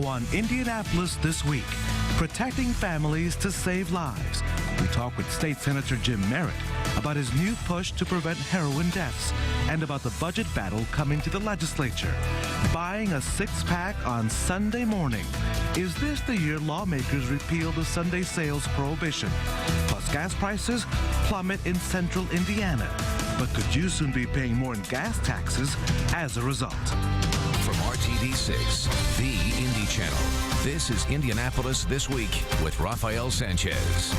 on Indianapolis This Week, protecting families to save lives. We talk with State Senator Jim Merritt about his new push to prevent heroin deaths and about the budget battle coming to the legislature. Buying a six-pack on Sunday morning. Is this the year lawmakers repeal the Sunday sales prohibition? Plus, gas prices plummet in central Indiana. But could you soon be paying more in gas taxes as a result? From RTD6, the Indy Channel, this is Indianapolis This Week with Rafael Sanchez.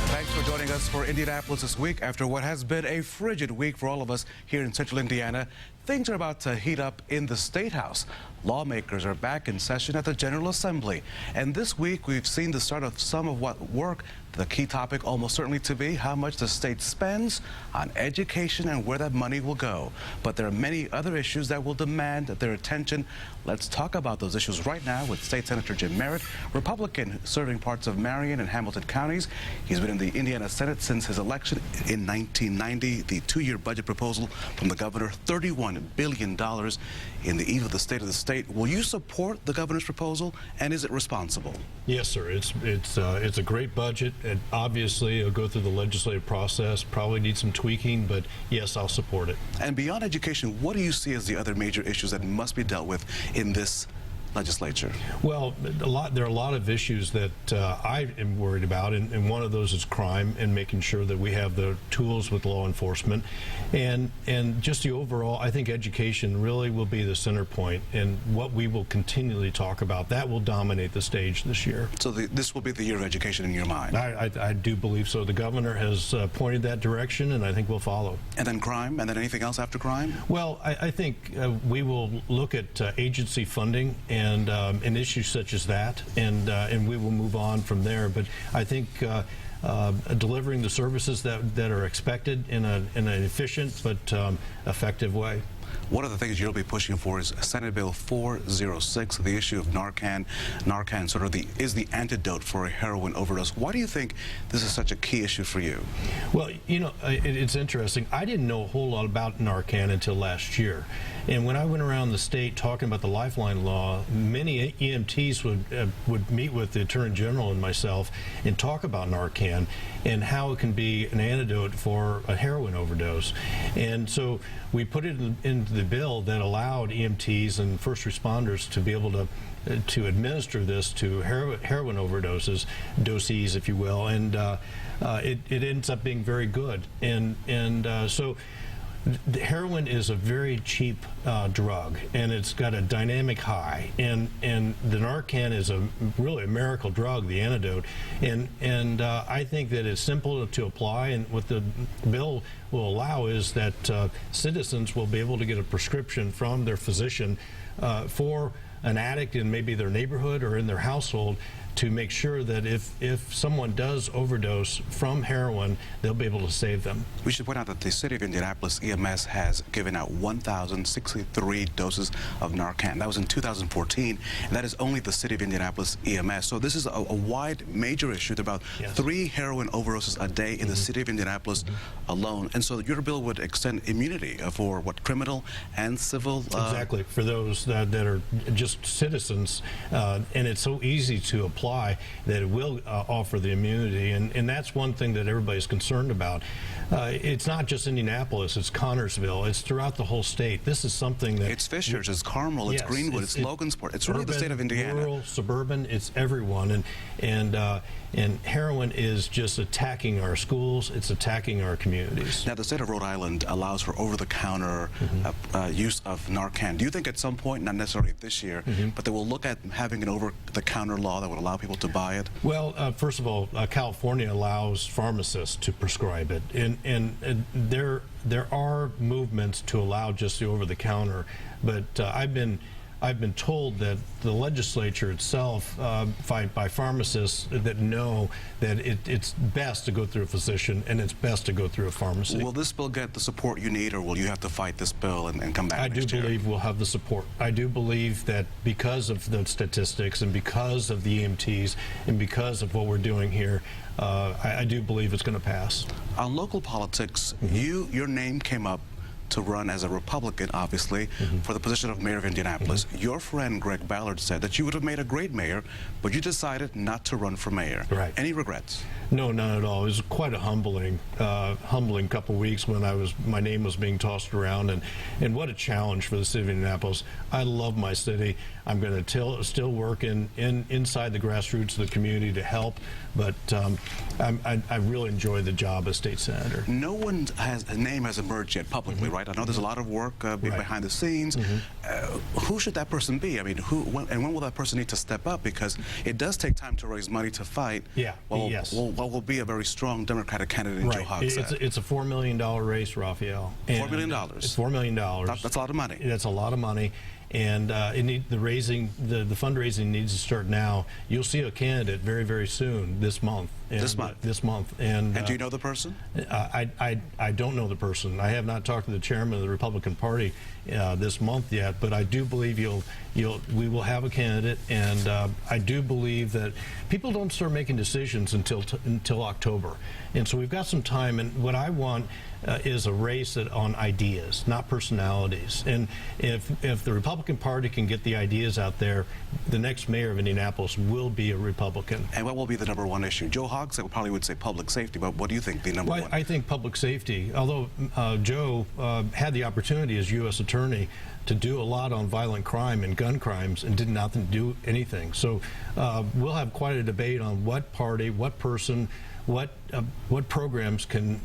Thanks for joining us for Indianapolis This Week. After what has been a frigid week for all of us here in central Indiana, things are about to heat up in the State House. Lawmakers are back in session at the General Assembly. And this week, we've seen the start of some of what work. The key topic almost certainly to be how much the state spends on education and where that money will go. But there are many other issues that will demand their attention. Let's talk about those issues right now with State Senator Jim Merritt, Republican serving parts of Marion and Hamilton counties. He's been in the Indiana Senate since his election in 1990. The two-year budget proposal from the governor, $31 billion in the eve of the state of the state. Will you support the governor's proposal, and is it responsible? Yes, sir. It's a great budget. And obviously, it'll go through the legislative process, probably need some tweaking, but yes, I'll support it. And beyond education, what do you see as the other major issues that must be dealt with in this legislature? Well, there are a lot of issues that I am worried about, and one of those is crime and making sure that we have the tools with law enforcement, and just the overall. I think education really will be the center point, and what we will continually talk about. That will dominate the stage this year. So this will be the year of education in your mind? I do believe so. The governor has pointed that direction, and I think we'll follow. And then crime, and then anything else after crime? Well, I think we will look at agency funding and issues such as that, and we will move on from there. But I think delivering the services that are expected in an efficient but effective way. One of the things you'll be pushing for is Senate Bill 406, the issue of Narcan. Narcan sort of is the antidote for a heroin overdose. Why do you think this is such a key issue for you? Well, you know, it's interesting. I didn't know a whole lot about Narcan until last year. And when I went around the state talking about the Lifeline law, many EMTs would meet with the Attorney General and myself and talk about Narcan and how it can be an antidote for a heroin overdose. And so we put it into the bill that allowed EMTs and first responders to be able to administer this to heroin overdoses, dosees, if you will, and it ends up being very good. So the heroin is a very cheap drug, and it's got a dynamic high, and the Narcan is really a miracle drug, the antidote, and I think that it's simple to apply, and what the bill will allow is that citizens will be able to get a prescription from their physician for an addict in maybe their neighborhood or in their household, to make sure that if someone does overdose from heroin, they'll be able to save them. We should point out that the city of Indianapolis EMS has given out 1,063 doses of Narcan. That was in 2014, and that is only the city of Indianapolis EMS. So this is a wide, major issue. There are about 3 heroin overdoses a day in the city of Indianapolis alone. And so your bill would extend immunity for what, criminal and civil? Exactly, for those that are just citizens, and it's so easy to apply that it will offer the immunity, and that's one thing that everybody's concerned about. It's not just Indianapolis, it's Connorsville, it's throughout the whole state. This is something that... It's Fishers, it's Carmel, it's Greenwood, it's Logansport. It's really the state of Indiana. Rural, suburban, it's everyone, and heroin is just attacking our schools, it's attacking our communities. Now, the state of Rhode Island allows for over-the-counter use of Narcan. Do you think at some point, not necessarily this year, but they will look at having an over-the-counter law that would allow people to buy it? Well, first of all, California allows pharmacists to prescribe it, and there are movements to allow just the over-the-counter, but I've been told that the legislature itself, by pharmacists that know that it's best to go through a physician and it's best to go through a pharmacy. Will this bill get the support you need, or will you have to fight this bill and come back next year? I do believe we'll have the support. I do believe that because of the statistics and because of the EMTs and because of what we're doing here, I do believe it's going to pass. On local politics, your name came up to run as a Republican, obviously, for the position of mayor of Indianapolis. Your friend Greg Ballard said that you would have made a great mayor, but you decided not to run for mayor. Right. Any regrets? No, none at all. It was quite a humbling couple weeks when my name was being tossed around, and what a challenge for the city of Indianapolis. I love my city. I'm going to still work inside the grassroots of the community to help, but I really enjoy the job as state senator. No one's name has emerged yet publicly, right? I know there's a lot of work behind the scenes. Who should that person be? I mean, when will that person need to step up? Because it does take time to raise money to fight. Yeah. Yes. What will be a very strong Democratic candidate in Joe Hogsett? It's a $4 million race, Rafael. $4 million. It's $4 million. That's a lot of money. That's a lot of money. And the fundraising needs to start now. You'll see a candidate very, very soon this month. This month. And do you know the person? I don't know the person. I have not talked to the chairman of the Republican Party this month yet, but I do believe we will have a candidate, and I do believe that people don't start making decisions until October, and so we've got some time. And what I want is a race on ideas, not personalities. And if the Republican Party can get the ideas out there, the next mayor of Indianapolis will be a Republican. And what will be the #1 issue? Joe Hogsett probably would say public safety, but what do you think the number one? I think public safety, although Joe had the opportunity as U.S. Attorney to do a lot on violent crime and gun crimes and did not do anything. So we'll have quite a debate on what party, what person, what programs can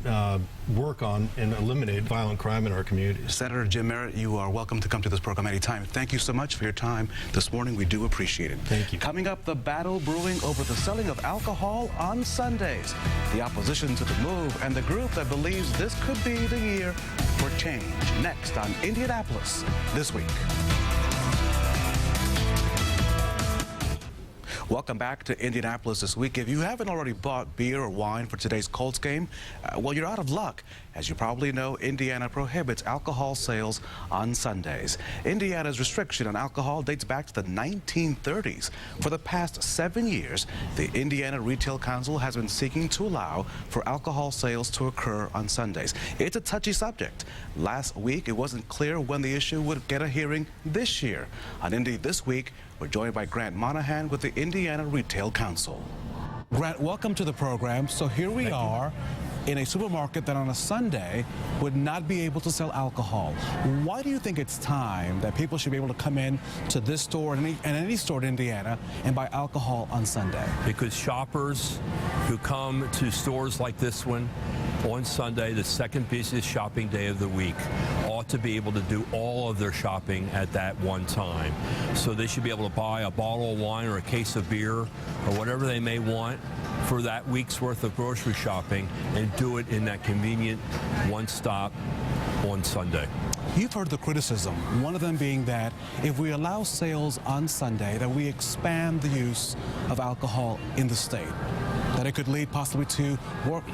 work on and eliminate violent crime in our communities. Senator Jim Merritt, you are welcome to come to this program anytime. Thank you so much for your time this morning. We do appreciate it. Thank you. Coming up, the battle brewing over the selling of alcohol on Sundays, the opposition to the move, and the group that believes this could be the year for change. Next on Indianapolis This Week. Welcome back to Indianapolis This Week. If you haven't already bought beer or wine for today's Colts game, well, you're out of luck. As you probably know, Indiana prohibits alcohol sales on Sundays. Indiana's restriction on alcohol dates back to the 1930s. For the past 7 years, the Indiana Retail Council has been seeking to allow for alcohol sales to occur on Sundays. It's a touchy subject. Last week, it wasn't clear when the issue would get a hearing this year. On Indy This Week, we're joined by Grant Monahan with the Indiana Retail Council. Grant, welcome to the program. So here we are in a supermarket that on a Sunday would not be able to sell alcohol. Why do you think it's time that people should be able to come in to this store and any store in Indiana and buy alcohol on Sunday? Because shoppers who come to stores like this one on Sunday, the second busiest shopping day of the week, ought to be able to do all of their shopping at that one time. So they should be able to buy a bottle of wine or a case of beer or whatever they may want for that week's worth of grocery shopping and do it in that convenient one stop on Sunday. You've heard the criticism, one of them being that if we allow sales on Sunday, that we expand the use of alcohol in the state, that it could lead possibly to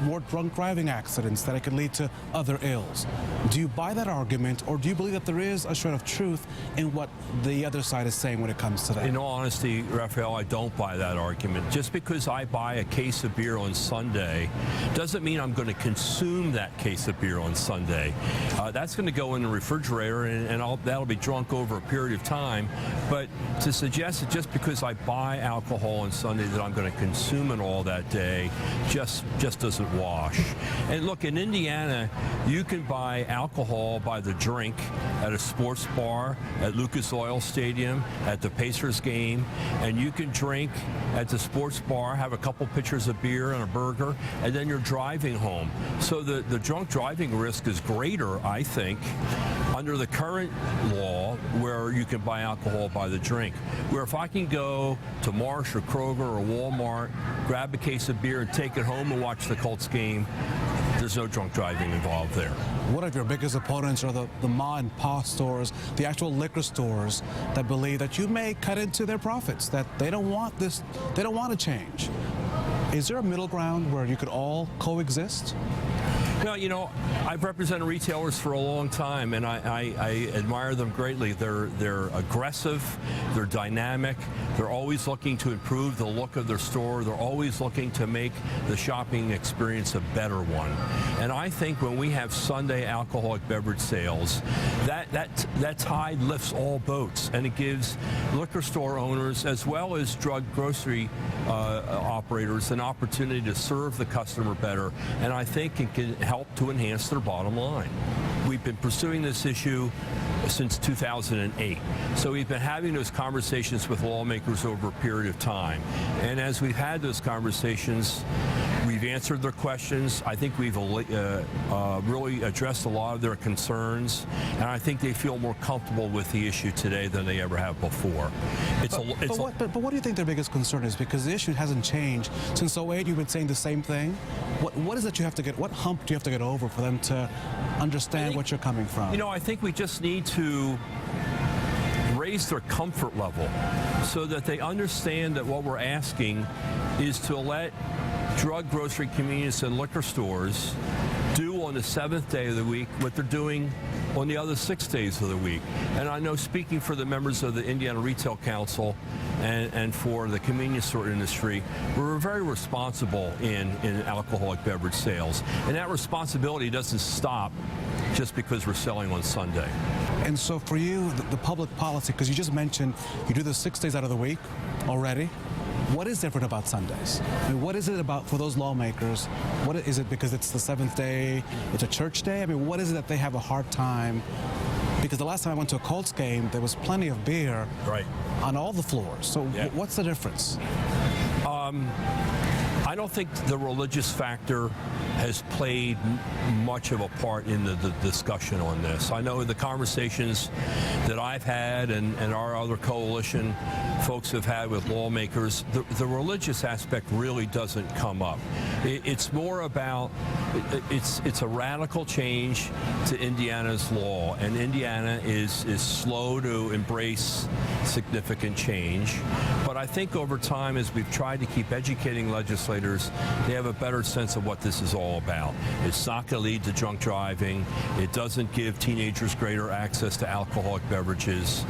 more drunk driving accidents, that it could lead to other ills. Do you buy that argument, or do you believe that there is a shred of truth in what the other side is saying when it comes to that? In all honesty, Rafael, I don't buy that argument. Just because I buy a case of beer on Sunday doesn't mean I'm going to consume that case of beer on Sunday. That's going to go in the refrigerator, and that'll be drunk over a period of time. But to suggest that just because I buy alcohol on Sunday that I'm going to consume it all that day just doesn't wash. And look, in Indiana, you can buy alcohol by the drink at a sports bar, at Lucas Oil Stadium, at the Pacers game, and you can drink at the sports bar, have a couple pitchers of beer and a burger, and then you're driving home. So the drunk driving risk is greater, I think, under the current law where you can buy alcohol by the drink. Where if I can go to Marsh or Kroger or Walmart, grab a case of beer and take it home and watch the Colts game, there's no drunk driving involved there. One of your biggest opponents are the ma and pa stores, the actual liquor stores that believe that you may cut into their profits, that they don't want this, they don't want to change. Is there a middle ground where you could all coexist? Well, you know, I've represented retailers for a long time, and I admire them greatly. They're aggressive, they're dynamic, they're always looking to improve the look of their store, they're always looking to make the shopping experience a better one. And I think when we have Sunday alcoholic beverage sales, that tide lifts all boats, and it gives liquor store owners as well as drug grocery operators an opportunity to serve the customer better, and I think it can help to enhance their bottom line. We've been pursuing this issue since 2008. So we've been having those conversations with lawmakers over a period of time. And as we've had those conversations, we've answered their questions. I think we've really addressed a lot of their concerns. And I think they feel more comfortable with the issue today than they ever have before. But what do you think their biggest concern is? Because the issue hasn't changed. Since 08, you've been saying the same thing. What is it you have to get, what hump do you have to get over for them to understand what you're coming from? You know, I think we just need to raise their comfort level so that they understand that what we're asking is to let drug, grocery, convenience, and liquor stores do on the 7th day of the week what they're doing on the other 6 days of the week. And I know, speaking for the members of the Indiana Retail Council and for the convenience store industry, we're very responsible in alcoholic beverage sales. And that responsibility doesn't stop just because we're selling on Sunday. And so for you, the public policy, because you just mentioned you do this 6 days out of the week already. What is different about Sundays? I mean, what is it about for those lawmakers? What is it because it's the 7th day, it's a church day? I mean, what is it that they have a hard time? Because the last time I went to a Colts game, there was plenty of beer on all the floors. So what's the difference? I don't think the religious factor has played much of a part in the discussion on this. I know the conversations that I've had and our other coalition folks have had with lawmakers, the religious aspect really doesn't come up. It's more about, it's a radical change to Indiana's law, and Indiana is slow to embrace significant change. But I think over time, as we've tried to keep educating legislators, they have a better sense of what this is all about. It's not going to lead to drunk driving. It doesn't give teenagers greater access to alcoholic beverages.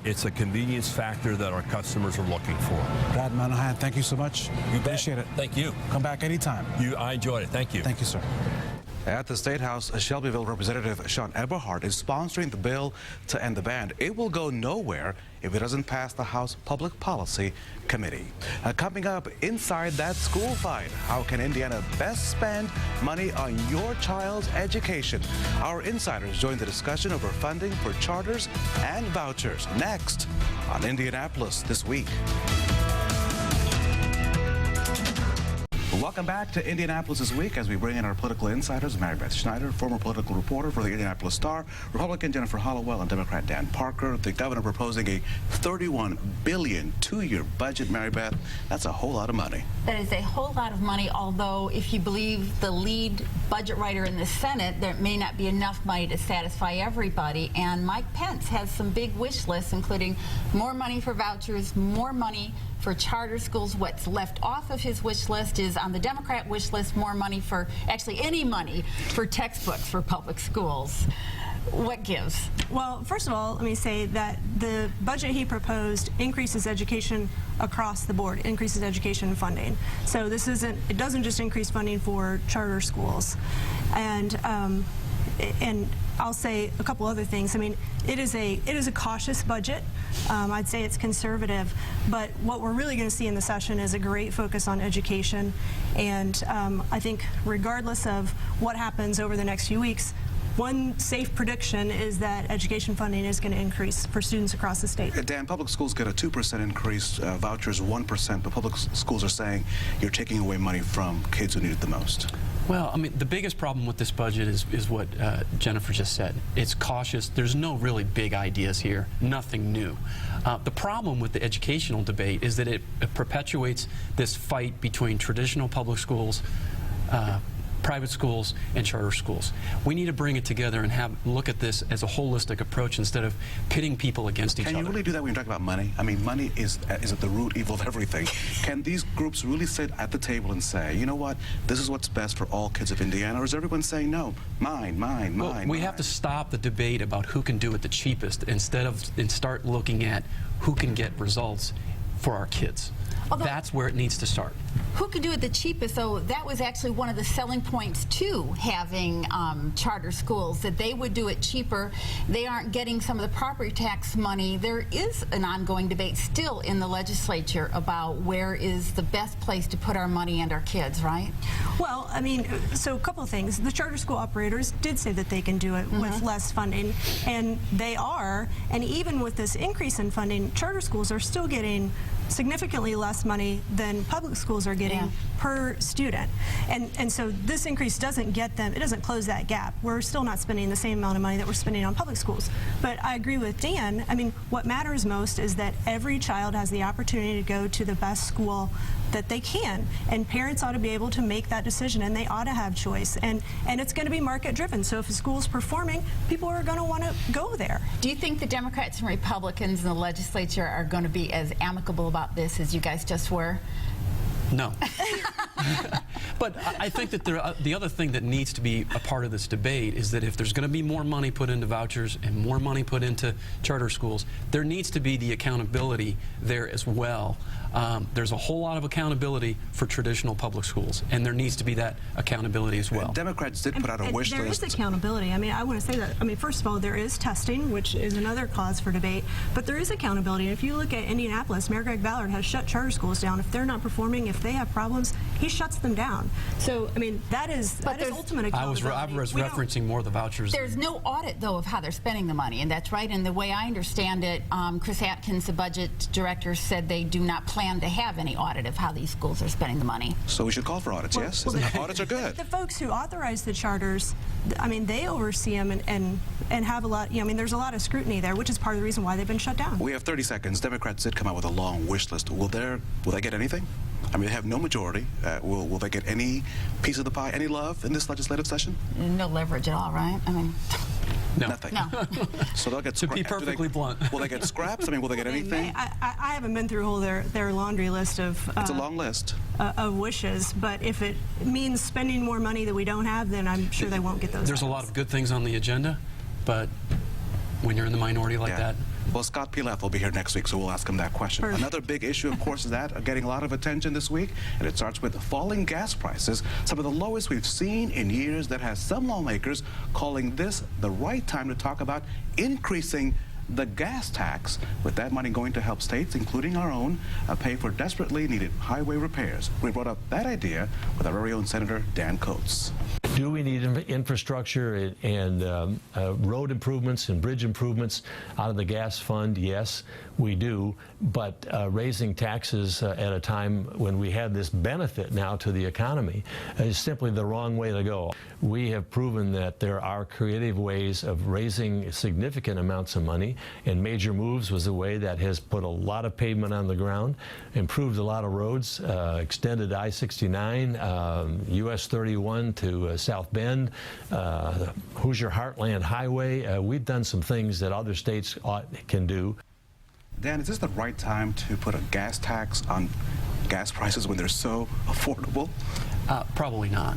It's a convenience factor that our customers are looking for. Brad Monahan, thank you so much. You appreciate it. Thank you. Come back anytime. I enjoyed it. Thank you. Thank you, sir. At the State House, Shelbyville Representative Sean Eberhardt is sponsoring the bill to end the ban. It will go nowhere if it doesn't pass the House Public Policy Committee. Coming up, inside that school fight, how can Indiana best spend money on your child's education? Our insiders join the discussion over funding for charters and vouchers. Next on Indianapolis This Week. Welcome back to Indianapolis This Week as we bring in our political insiders, Mary Beth Schneider, former political reporter for the Indianapolis Star, Republican Jennifer Hollowell, and Democrat Dan Parker. The governor proposing a $31 billion two-year budget. Mary Beth, that's a whole lot of money. That is a whole lot of money, although if you believe the lead budget writer in the Senate, there may not be enough money to satisfy everybody. And Mike Pence has some big wish lists, including more money for vouchers, more money for charter schools. What's left off of his wish list is, on the Democrat wish list, more money for, actually any money for textbooks for public schools. What gives? Well, first of all, let me say that the budget he proposed increases education across the board, increases education funding. So this isn't, it doesn't just increase funding for charter schools. And I'll say a couple other things. I mean, it is a cautious budget. I'd say it's conservative, but what we're really going to see in the session is a great focus on education. And I think regardless of what happens over the next few weeks, one safe prediction is that education funding is going to increase for students across the state. Dan, public schools get a 2% increase, vouchers 1%, but public schools are saying you're taking away money from kids who need it the most. Well, I mean, the biggest problem with this budget is what Jennifer just said. It's cautious. There's no really big ideas here, nothing new. The problem with the educational debate is that it perpetuates this fight between traditional public schools, private schools and charter schools. We need to bring it together and look at this as a holistic approach instead of pitting people against each other. Can you really do that when you talk about money? I mean, money is at the root evil of everything. Can these groups really sit at the table and say, you know what, this is what's best for all kids of Indiana, or is everyone saying, no, mine, we have to stop the debate about who can do it the cheapest and start looking at who can get results for our kids. Although, that's where it needs to start. Who could do it the cheapest, though? That was actually one of the selling points to having charter schools, that they would do it cheaper. They aren't getting some of the property tax money. There is an ongoing debate still in the legislature about where is the best place to put our money and our kids, right? Well, I mean, so a couple of things. The charter school operators did say that they can do it with less funding, and they are. And even with this increase in funding, charter schools are still getting significantly less money than public schools are getting per student. And so this increase doesn't get them, it doesn't close that gap. We're still not spending the same amount of money that we're spending on public schools. But I agree with Dan. I mean, what matters most is that every child has the opportunity to go to the best school that they can, and parents ought to be able to make that decision, and they ought to have choice, and it's going to be market driven. So if a school's performing, people are going to want to go there. Do you think the Democrats and Republicans in the legislature are going to be as amicable about this as you guys just were? No. But I think that the other thing that needs to be a part of this debate is that if there's going to be more money put into vouchers and more money put into charter schools, there needs to be the accountability there as well. There's a whole lot of accountability for traditional public schools, and there needs to be that accountability as well. Democrats did put out a wish list. There is accountability. I mean, I want to say that. I mean, first of all, there is testing, which is another cause for debate, but there is accountability. If you look at Indianapolis, Mayor Greg Ballard has shut charter schools down. If they're not performing, if they have problems, he shuts them down. So, I mean, that is ultimate accountability. I was referencing more the vouchers. There's no audit, though, of how they're spending the money, and that's right. And the way I understand it, Chris Atkins, the budget director, said they do not plan to have any audit of how these schools are spending the money. So we should call for audits, yes? Audits are good. The folks who authorize the charters, I mean, they oversee them and have a lot, I mean, there's a lot of scrutiny there, which is part of the reason why they've been shut down. We have 30 seconds. Democrats did come out with a long wish list. Will they get anything? I mean, they have no majority. Will they get any piece of the pie, any love in this legislative session? No leverage at all, right? I mean, no. Nothing. No. So they'll get to be perfectly blunt. Will they get scraps? I mean, will they get anything? I haven't been through their laundry list of it's a long list of wishes, but if it means spending more money that we don't have, then I'm sure they won't get those. There's a lot of good things on the agenda, but when you're in the minority like that. Well, Scott Pilaf will be here next week, so we'll ask him that question. Perfect. Another big issue, of course, is that getting a lot of attention this week, and it starts with falling gas prices, some of the lowest we've seen in years, that has some lawmakers calling this the right time to talk about increasing the gas tax, with that money going to help states, including our own, pay for desperately needed highway repairs. We brought up that idea with our very own Senator Dan Coates. Do we need infrastructure and road improvements and bridge improvements out of the gas fund? Yes, we do. But raising taxes at a time when we have this benefit now to the economy is simply the wrong way to go. We have proven that there are creative ways of raising significant amounts of money, and Major Moves was a way that has put a lot of pavement on the ground, improved a lot of roads, extended I-69, US 31 to South Bend, Hoosier Heartland Highway. We've done some things that other states can do. Dan, is this the right time to put a gas tax on gas prices when they're so affordable? Probably not.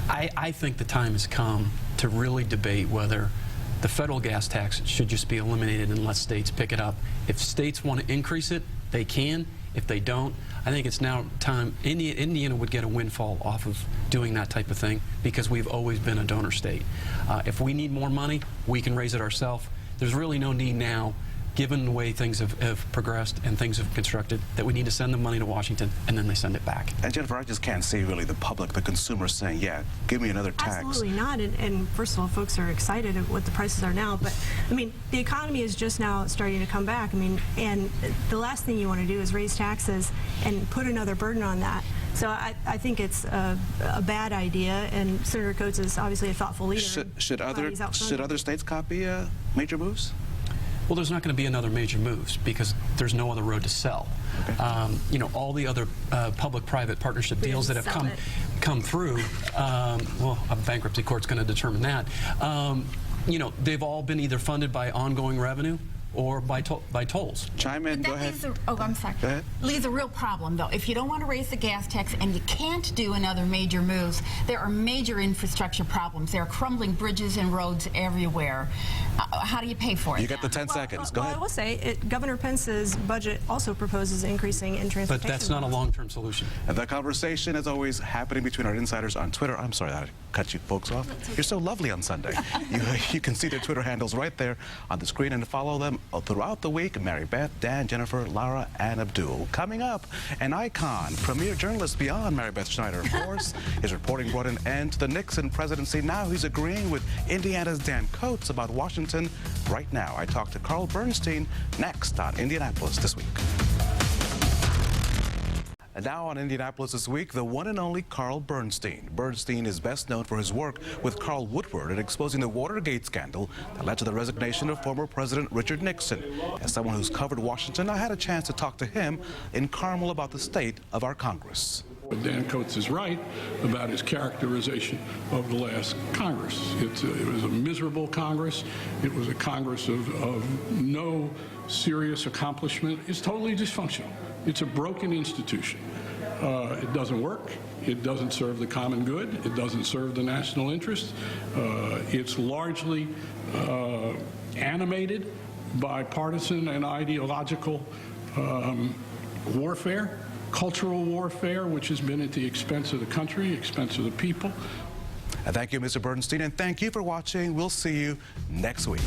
I think the time has come to really debate whether the federal gas tax should just be eliminated and let states pick it up. If states want to increase it, they can. If they don't, I think it's now time. Indiana would get a windfall off of doing that type of thing because we've always been a donor state. If we need more money, we can raise it ourselves. There's really no need now, given the way things have progressed and things have constructed, that we need to send the money to Washington and then they send it back. And Jennifer, I just can't see really the public, the consumers saying, yeah, give me another tax. Absolutely not. And first of all, folks are excited at what the prices are now. But, I mean, the economy is just now starting to come back. I mean, and the last thing you want to do is raise taxes and put another burden on that. So I think it's a bad idea, and Senator Coates is obviously a thoughtful leader. Should other states copy Major Moves? Well, there's not going to be another Major Moves because there's no other road to sell. Okay. You know, all the other public-private partnership deals that have come, come through, well, a bankruptcy court's going to determine that. You know, they've all been either funded by ongoing revenue or by tolls. Chime in, go ahead. I'm sorry. Go ahead. Leaves a real problem, though. If you don't want to raise the gas tax and you can't do another major moves, there are major infrastructure problems. There are crumbling bridges and roads everywhere. How do you pay for it? You got the 10 seconds. Go Well, ahead. I will say, Governor Pence's budget also proposes increasing in transportation. But that's not a long-term solution. And the conversation is always happening between our insiders on Twitter. I'm sorry that I cut you folks off. You're so lovely on Sunday. You can see their Twitter handles right there on the screen and follow them throughout the week. Mary Beth, Dan, Jennifer, Lara, and Abdul. Coming up, an icon, premier journalist beyond Mary Beth Schneider, of course. His reporting brought an end to the Nixon presidency. Now he's agreeing with Indiana's Dan Coates about Washington. Right now, I talked to Carl Bernstein next on Indianapolis This Week. And now on Indianapolis This Week, the one and only Carl Bernstein. Bernstein is best known for his work with Carl Woodward in exposing the Watergate scandal that led to the resignation of former President Richard Nixon. As someone who's covered Washington, I had a chance to talk to him in Carmel about the state of our Congress. Dan Coates is right about his characterization of the last Congress. It was a miserable Congress. It was a Congress of no serious accomplishment. It's totally dysfunctional. It's a broken institution. It doesn't work. It doesn't serve the common good. It doesn't serve the national interest. It's largely animated by partisan and ideological warfare, cultural warfare, which has been at the expense of the country, expense of the people. And thank you, Mr. Bernstein, and thank you for watching. We'll see you next week.